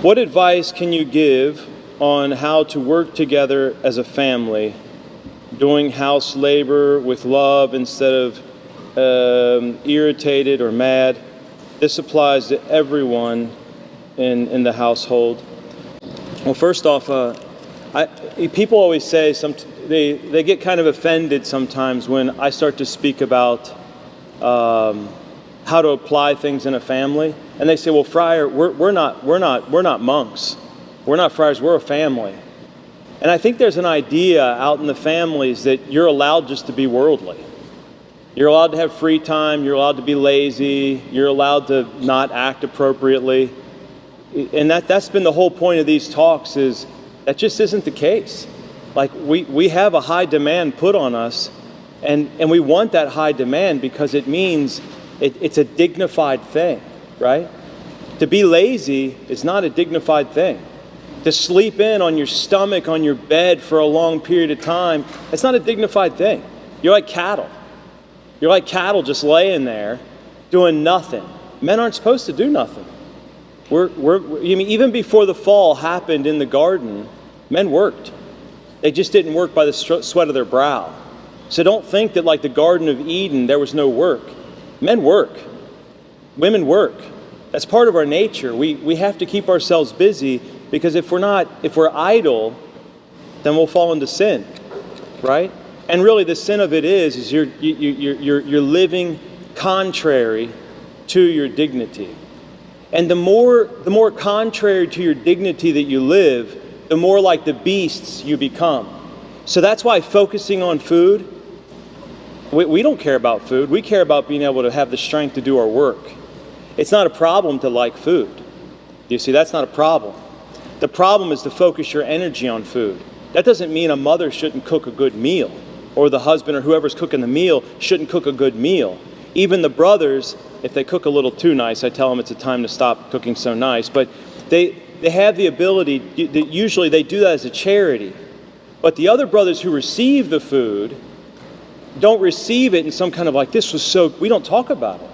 What advice can you give on how to work together as a family, doing house labor with love instead of irritated or mad? This applies to everyone in the household. Well, first off, people always say they get kind of offended sometimes when I start to speak about how to apply things in a family, and they say, "Well, Friar, we're not monks. We're not friars. We're a family." And I think there's an idea out in the families that you're allowed just to be worldly. You're allowed to have free time. You're allowed to be lazy. You're allowed to not act appropriately. And that's been the whole point of these talks, is that just isn't the case. Like we have a high demand put on us, and we want that high demand because it means it's a dignified thing, right? To be lazy is not a dignified thing. To sleep in on your stomach on your bed for a long period of time, it's not a dignified thing. You're like cattle. You're like cattle just laying there doing nothing. Men aren't supposed to do nothing. Even before the fall happened in the garden, men worked. They just didn't work by the sweat of their brow. So don't think that like the Garden of Eden, there was no work. Men work. Women work. That's part of our nature. We have to keep ourselves busy, because if we're idle, then we'll fall into sin, right? And really the sin of it is you're living contrary to your dignity. And the more contrary to your dignity that you live, the more like the beasts you become. So that's why focusing on food, we don't care about food. We care about being able to have the strength to do our work. It's not a problem to like food. You see, that's not a problem. The problem is to focus your energy on food. That doesn't mean a mother shouldn't cook a good meal, or the husband or whoever's cooking the meal shouldn't cook a good meal. Even the brothers, if they cook a little too nice, I tell them it's a time to stop cooking so nice. But they have the ability, usually they do that as a charity. But the other brothers who receive the food don't receive it in some kind of like, this was so, we don't talk about it.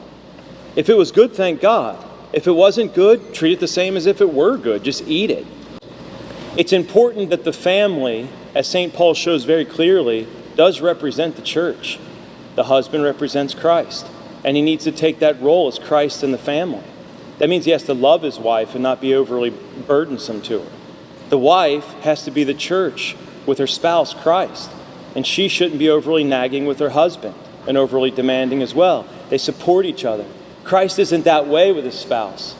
If it was good, thank God. If it wasn't good, treat it the same as if it were good. Just eat it. It's important that the family, as St. Paul shows very clearly, does represent the church. The husband represents Christ, and he needs to take that role as Christ in the family. That means he has to love his wife and not be overly burdensome to her. The wife has to be the church with her spouse, Christ, and she shouldn't be overly nagging with her husband and overly demanding as well. They support each other. Christ isn't that way with his spouse,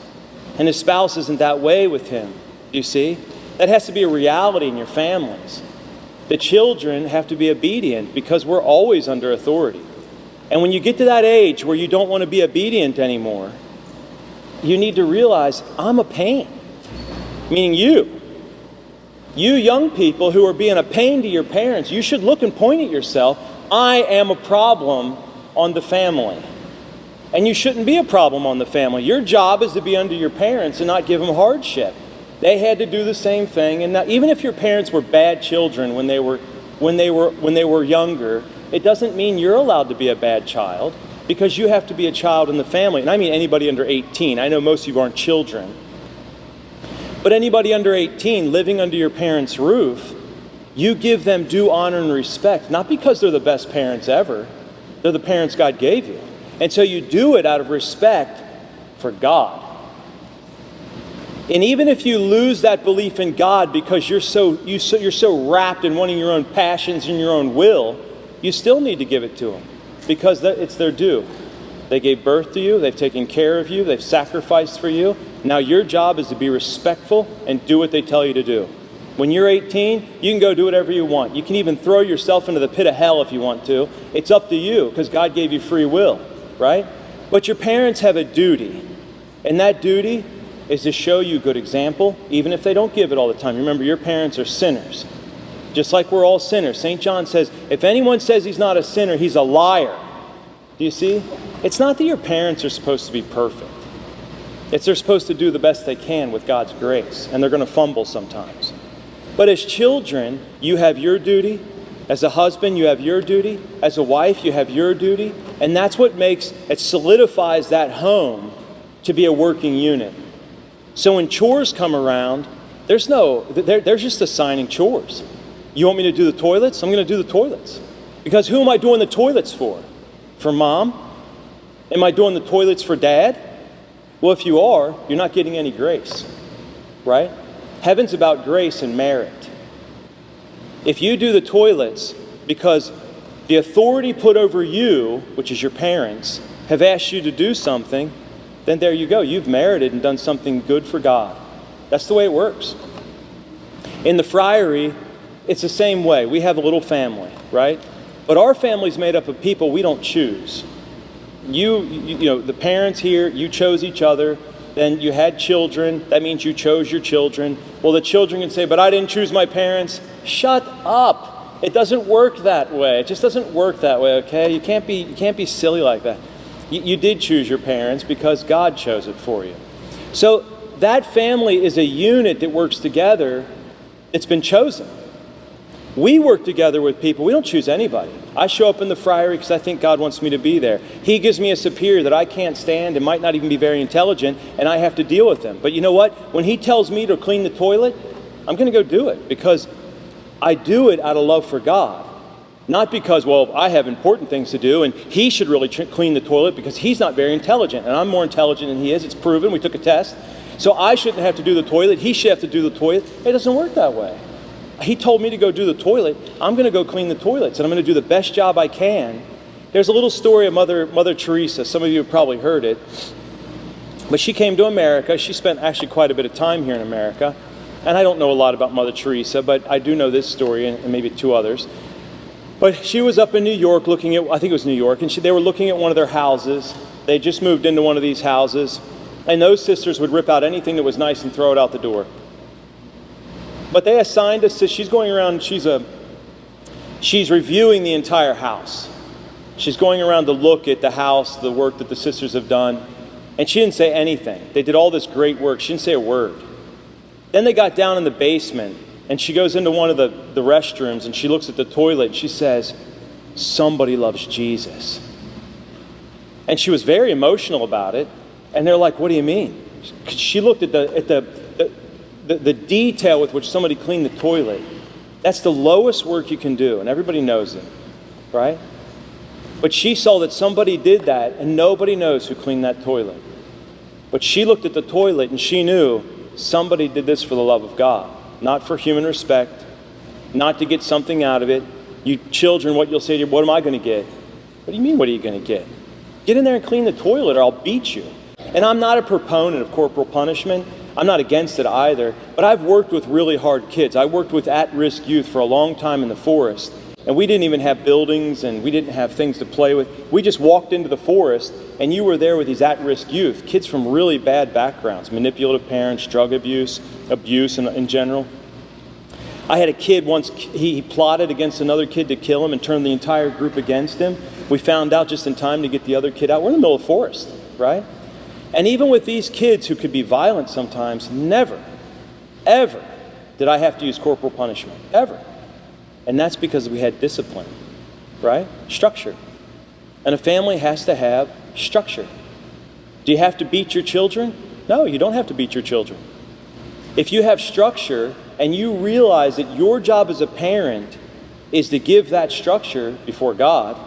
and his spouse isn't that way with him. You see? That has to be a reality in your families. The children have to be obedient because we're always under authority. And when you get to that age where you don't want to be obedient anymore, you need to realize, I'm a pain. Meaning you young people who are being a pain to your parents, you should look and point at yourself. I am a problem on the family. And you shouldn't be a problem on the family. Your job is to be under your parents and not give them hardship. They had to do the same thing. And now, even if your parents were bad children when they were younger, it doesn't mean you're allowed to be a bad child, because you have to be a child in the family. And I mean anybody under 18. I know most of you aren't children. But anybody under 18 living under your parents' roof, you give them due honor and respect, not because they're the best parents ever. They're the parents God gave you. And so you do it out of respect for God. And even if you lose that belief in God because you're so wrapped in wanting your own passions and your own will, you still need to give it to them, because it's their due. They gave birth to you, they've taken care of you, they've sacrificed for you. Now your job is to be respectful and do what they tell you to do. When you're 18, you can go do whatever you want. You can even throw yourself into the pit of hell if you want to. It's up to you, because God gave you free will, right? But your parents have a duty, and that duty is to show you good example, even if they don't give it all the time. Remember, your parents are sinners, just like we're all sinners. St. John says, if anyone says he's not a sinner, he's a liar. Do you see? It's not that your parents are supposed to be perfect. It's they're supposed to do the best they can with God's grace, and they're going to fumble sometimes. But as children, you have your duty. As a husband, you have your duty. As a wife, you have your duty. And that's what solidifies that home to be a working unit. So when chores come around, they're just assigning chores. You want me to do the toilets? I'm going to do the toilets. Because who am I doing the toilets for? For mom? Am I doing the toilets for dad? Well, if you are, you're not getting any grace, right? Heaven's about grace and merit. If you do the toilets because the authority put over you, which is your parents, have asked you to do something, then there you go. You've merited and done something good for God. That's the way it works. In the friary, it's the same way. We have a little family, right? But our family's made up of people we don't choose. You know, the parents here, you chose each other. Then you had children. That means you chose your children. Well, the children can say, but I didn't choose my parents. Shut up. It doesn't work that way. It just doesn't work that way, okay? You can't be silly like that. You did choose your parents because God chose it for you. So that family is a unit that works together. It's been chosen. We work together with people. We don't choose anybody. I show up in the friary because I think God wants me to be there. He gives me a superior that I can't stand and might not even be very intelligent, and I have to deal with them. But you know what? When he tells me to clean the toilet, I'm going to go do it because I do it out of love for God. Not because, well, I have important things to do and he should really clean the toilet because he's not very intelligent and I'm more intelligent than he is. It's proven. We took a test. So I shouldn't have to do the toilet. He should have to do the toilet. It doesn't work that way. He told me to go do the toilet. I'm going to go clean the toilets and I'm going to do the best job I can. There's a little story of Mother Teresa. Some of you have probably heard it. But she came to America. She spent actually quite a bit of time here in America. And I don't know a lot about Mother Teresa, but I do know this story and maybe two others. But she was up in New York looking at, I think it was New York, and they were looking at one of their houses. They just moved into one of these houses. And those sisters would rip out anything that was nice and throw it out the door. But they assigned us to, she's going around, she's reviewing the entire house. She's going around to look at the house, the work that the sisters have done. And she didn't say anything. They did all this great work. She didn't say a word. Then they got down in the basement, and she goes into one of the restrooms, and she looks at the toilet, and she says, somebody loves Jesus. And she was very emotional about it. And they're like, what do you mean? She looked at the detail with which somebody cleaned the toilet. That's the lowest work you can do, and everybody knows it, right? But she saw that somebody did that, and nobody knows who cleaned that toilet. But she looked at the toilet, and she knew somebody did this for the love of God, not for human respect, not to get something out of it. You children, what you'll say to you, what am I going to get? What do you mean, what are you going to get? Get in there and clean the toilet, or I'll beat you. And I'm not a proponent of corporal punishment. I'm not against it either, but I've worked with really hard kids. I worked with at-risk youth for a long time in the forest, and we didn't even have buildings, and we didn't have things to play with. We just walked into the forest, and you were there with these at-risk youth, kids from really bad backgrounds, manipulative parents, drug abuse in general. I had a kid once, he plotted against another kid to kill him and turned the entire group against him. We found out just in time to get the other kid out. We're in the middle of the forest, right? And even with these kids who could be violent sometimes, never, ever did I have to use corporal punishment, ever. And that's because we had discipline, right? Structure. And a family has to have structure. Do you have to beat your children? No, you don't have to beat your children. If you have structure and you realize that your job as a parent is to give that structure before God,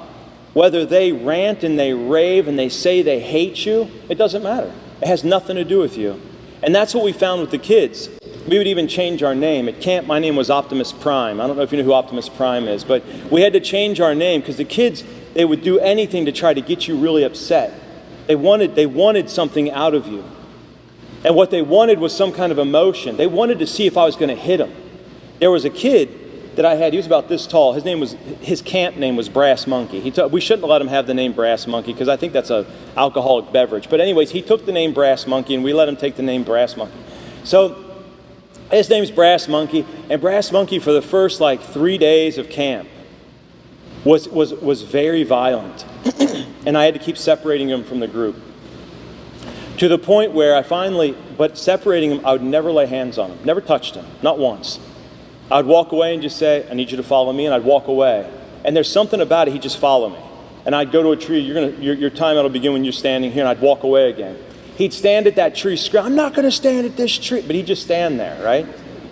whether they rant and they rave and they say they hate you, it doesn't matter. It has nothing to do with you. And that's what we found with the kids. We would even change our name. At camp, my name was Optimus Prime. I don't know if you know who Optimus Prime is, but we had to change our name because the kids, they would do anything to try to get you really upset. They wanted something out of you. And what they wanted was some kind of emotion. They wanted to see if I was going to hit them. There was a kid that I had, he was about this tall. His camp name was Brass Monkey. We shouldn't let him have the name Brass Monkey because I think that's an alcoholic beverage. But anyways, he took the name Brass Monkey and we let him take the name Brass Monkey. So his name's Brass Monkey, and Brass Monkey for the first 3 days of camp was very violent. And I had to keep separating him from the group. To the point where but separating him, I would never lay hands on him, never touched him, not once. I'd walk away and just say, I need you to follow me, and I'd walk away. And there's something about it, he'd just follow me. And I'd go to a tree, your timeout will begin when you're standing here, and I'd walk away again. he'd stand at that tree, scream, I'm not going to stand at this tree. But he'd just stand there, right?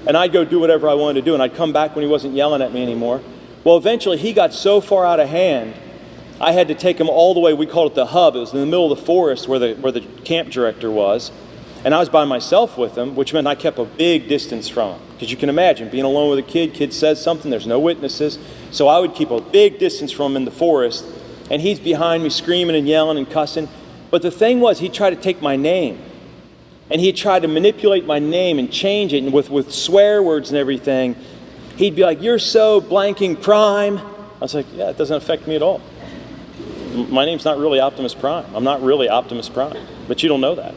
And I'd go do whatever I wanted to do, and I'd come back when he wasn't yelling at me anymore. Well, eventually he got so far out of hand, I had to take him all the way. We called it the hub. It was in the middle of the forest where the camp director was. And I was by myself with him, which meant I kept a big distance from him. Because you can imagine, being alone with a kid says something, there's no witnesses. So I would keep a big distance from him in the forest, and he's behind me screaming and yelling and cussing. But the thing was, he tried to take my name. And he tried to manipulate my name and change it, and with swear words and everything. He'd be like, you're so blanking Prime. I was like, yeah, it doesn't affect me at all. My name's not really Optimus Prime. I'm not really Optimus Prime. But you don't know that.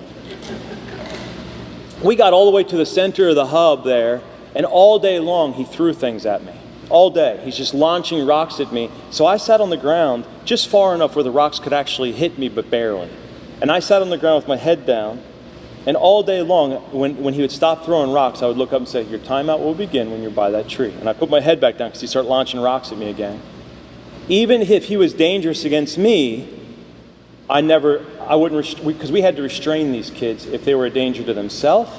We got all the way to the center of the hub there, and all day long he threw things at me. All day. He's just launching rocks at me. So I sat on the ground just far enough where the rocks could actually hit me, but barely. And I sat on the ground with my head down, and all day long, when he would stop throwing rocks, I would look up and say, your timeout will begin when you're by that tree. And I put my head back down because he'd start launching rocks at me again. Even if he was dangerous against me, I wouldn't, because we had to restrain these kids if they were a danger to themselves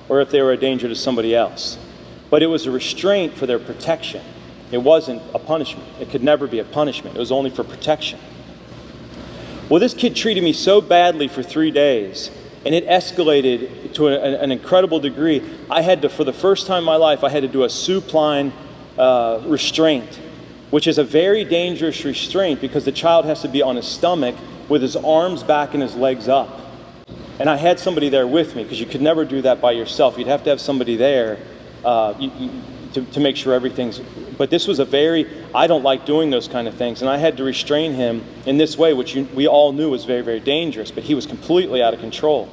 or if they were a danger to somebody else. But it was a restraint for their protection. It wasn't a punishment. It could never be a punishment. It was only for protection. Well, this kid treated me so badly for 3 days, and it escalated to an incredible degree. I had to, for the first time in my life, I had to do a supine restraint, which is a very dangerous restraint because the child has to be on his stomach with his arms back and his legs up. And I had somebody there with me because you could never do that by yourself. You'd have to have somebody there to make sure everything's... But this was I don't like doing those kind of things. And I had to restrain him in this way, which we all knew was very, very dangerous. But he was completely out of control.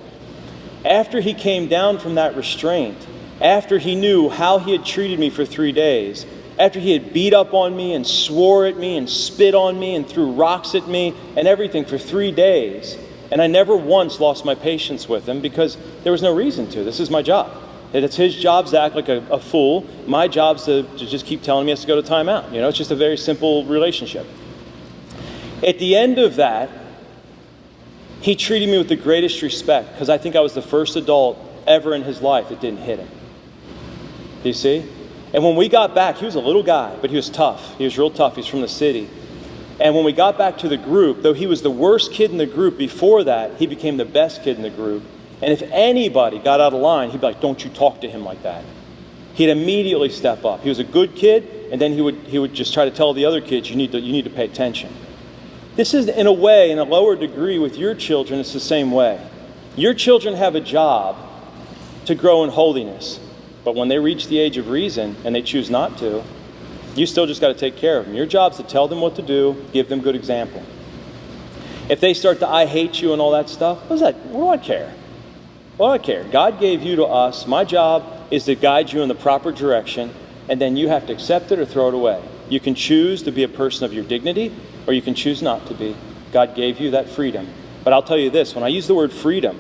After he came down from that restraint, after he knew how he had treated me for 3 days, after he had beat up on me and swore at me and spit on me and threw rocks at me and everything for 3 days, and I never once lost my patience with him because there was no reason to. This is my job. It's his job to act like a fool. My job's to just keep telling him he has to go to timeout. It's just a very simple relationship. At the end of that, he treated me with the greatest respect because I think I was the first adult ever in his life that didn't hit him. Do you see? And when we got back, he was a little guy, but he was tough. He was real tough. He's from the city. And when we got back to the group, though he was the worst kid in the group before that, he became the best kid in the group. And if anybody got out of line, he'd be like, don't you talk to him like that. He'd immediately step up. He was a good kid, and then he would just try to tell the other kids, you need to pay attention. This is, in a way, in a lower degree with your children, it's the same way. Your children have a job to grow in holiness. But when they reach the age of reason and they choose not to, you still just got to take care of them. Your job's to tell them what to do, give them good example. If they start to I hate you and all that stuff, what do I care? What do I care? God gave you to us. My job is to guide you in the proper direction, and then you have to accept it or throw it away. You can choose to be a person of your dignity, or you can choose not to be. God gave you that freedom. But I'll tell you this, when I use the word freedom,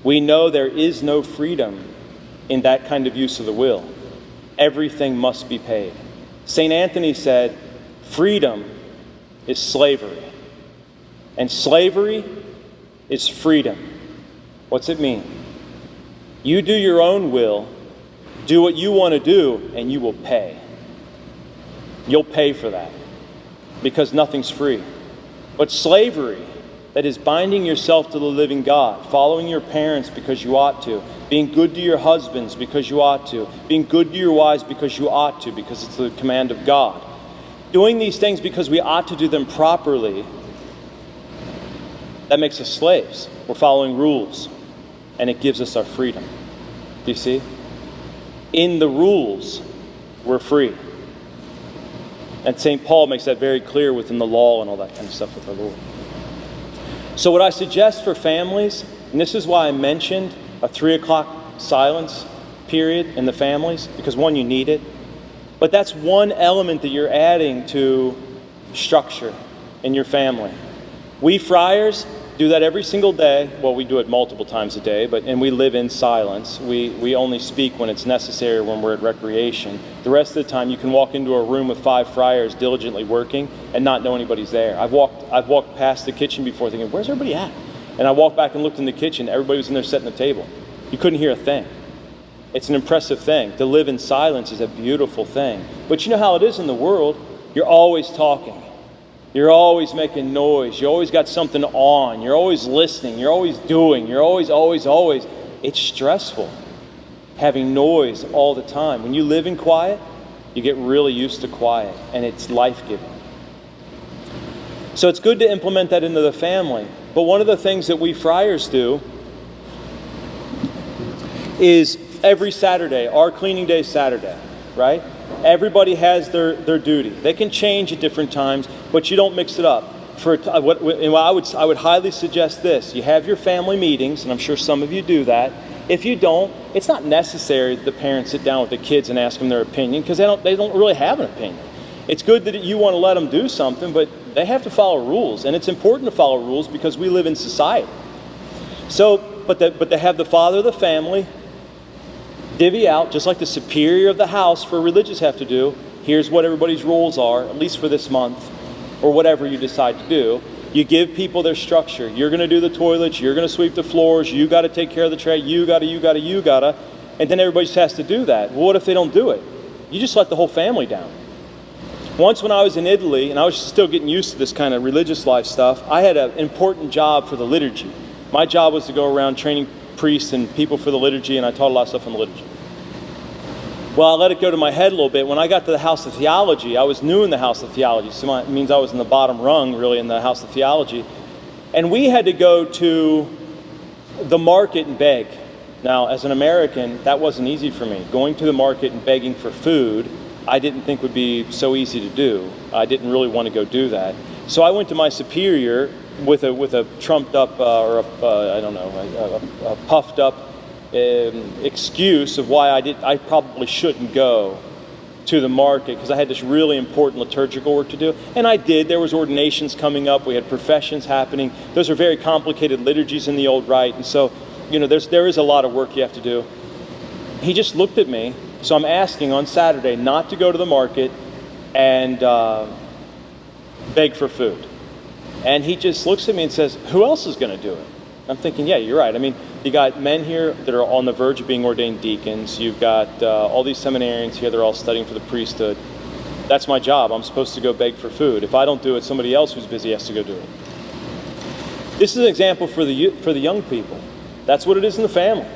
we know there is no freedom in that kind of use of the will. Everything must be paid. St. Anthony said, freedom is slavery, and slavery is freedom. What's it mean? You do your own will, do what you want to do, and you will pay. You'll pay for that, because nothing's free. But slavery, that is binding yourself to the living God, following your parents because you ought to, being good to your husbands because you ought to, being good to your wives because you ought to, because it's the command of God. Doing these things because we ought to do them properly, that makes us slaves. We're following rules, and it gives us our freedom. Do you see? In the rules, we're free. And St. Paul makes that very clear within the law and all that kind of stuff with our Lord. So what I suggest for families, and this is why I mentioned a 3 o'clock silence period in the families, because one, you need it. But that's one element that you're adding to structure in your family. We friars do that every single day. Well, we do it multiple times a day, and we live in silence. We only speak when it's necessary, when we're at recreation. The rest of the time, you can walk into a room with 5 friars diligently working and not know anybody's there. I've walked past the kitchen before thinking, where's everybody at? And I walked back and looked in the kitchen. Everybody was in there setting the table. You couldn't hear a thing. It's an impressive thing. To live in silence is a beautiful thing. But you know how it is in the world. You're always talking. You're always making noise. You always got something on. You're always listening. You're always doing. You're always. It's stressful having noise all the time. When you live in quiet, you get really used to quiet, and it's life-giving. So it's good to implement that into the family. But one of the things that we friars do is every Saturday, our cleaning day is Saturday, right? Everybody has their duty. They can change at different times, but you don't mix it up. I would highly suggest this. You have your family meetings, and I'm sure some of you do that. If you don't, it's not necessary that the parents sit down with the kids and ask them their opinion, because they don't really have an opinion. It's good that you want to let them do something, but they have to follow rules, and it's important to follow rules because we live in society. So, but they have the father of the family divvy out, just like the superior of the house for religious have to do. Here's what everybody's rules are, at least for this month, or whatever you decide to do. You give people their structure. You're going to do the toilets. You're going to sweep the floors. You got to take care of the tray. You got to. And then everybody just has to do that. Well, what if they don't do it? You just let the whole family down. Once when I was in Italy, and I was still getting used to this kind of religious life stuff, I had an important job for the liturgy. My job was to go around training priests and people for the liturgy, and I taught a lot of stuff on the liturgy. Well, I let it go to my head a little bit. When I got to the house of theology, I was new in the house of theology, so it means I was in the bottom rung, really, in the house of theology. And we had to go to the market and beg. Now, as an American, that wasn't easy for me. Going to the market and begging for food, I didn't think would be so easy to do. I didn't really want to go do that. So I went to my superior with a trumped up, a puffed up excuse of why I probably shouldn't go to the market, because I had this really important liturgical work to do. And I did. There was ordinations coming up. We had professions happening. Those are very complicated liturgies in the old rite. And so, there is a lot of work you have to do. He just looked at me. So I'm asking on Saturday not to go to the market and beg for food. And he just looks at me and says, who else is going to do it? I'm thinking, yeah, you're right. I mean, you got men here that are on the verge of being ordained deacons. You've got all these seminarians here. They're all studying for the priesthood. That's my job. I'm supposed to go beg for food. If I don't do it, somebody else who's busy has to go do it. This is an example for the young people. That's what it is in the family.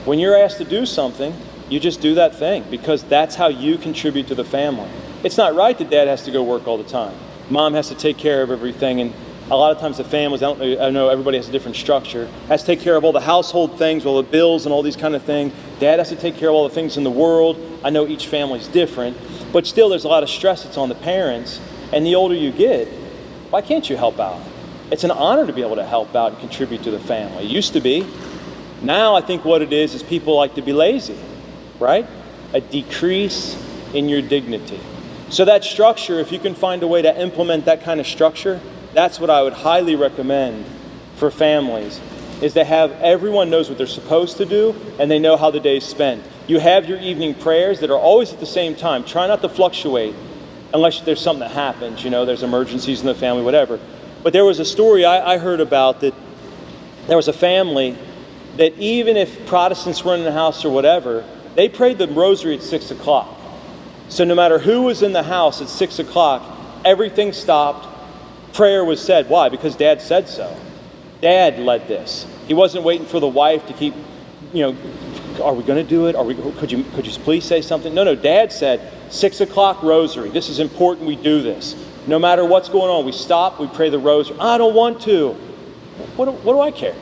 When you're asked to do something, you just do that thing, because that's how you contribute to the family. It's not right that dad has to go work all the time. Mom has to take care of everything, and a lot of times the families, I know everybody has a different structure, has to take care of all the household things, all the bills and all these kind of things. Dad has to take care of all the things in the world. I know each family's different, but still there's a lot of stress that's on the parents, and the older you get, why can't you help out? It's an honor to be able to help out and contribute to the family. It used to be. Now I think what it is people like to be lazy. Right? A decrease in your dignity. So that structure, if you can find a way to implement that kind of structure, that's what I would highly recommend for families, is to have everyone knows what they're supposed to do and they know how the day's spent. You have your evening prayers that are always at the same time. Try not to fluctuate unless there's something that happens, there's emergencies in the family, whatever. But there was a story I heard about that there was a family that even if Protestants were in the house or whatever, they prayed the rosary at 6 o'clock. So no matter who was in the house at 6 o'clock, everything stopped. Prayer was said. Why? Because Dad said so. Dad led this. He wasn't waiting for the wife to keep, are we going to do it? Could you please say something? No, Dad said, 6 o'clock rosary. This is important. We do this. No matter what's going on, we stop, we pray the rosary. I don't want to. What do I care?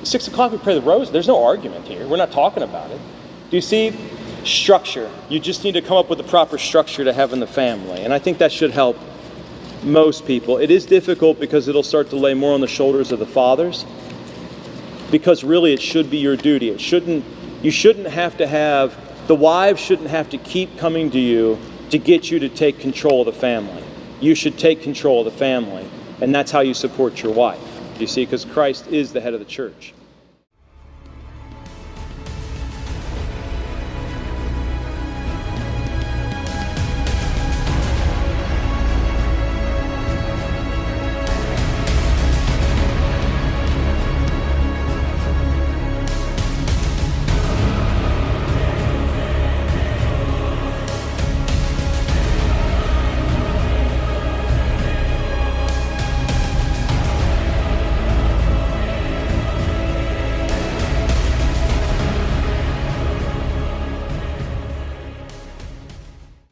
6 o'clock, we pray the rosary. There's no argument here. We're not talking about it. Do you see? Structure. You just need to come up with the proper structure to have in the family. And I think that should help most people. It is difficult because it'll start to lay more on the shoulders of the fathers. Because really it should be your duty. You shouldn't have to have, the wives shouldn't have to keep coming to you to get you to take control of the family. You should take control of the family. And that's how you support your wife. You see, because Christ is the head of the church.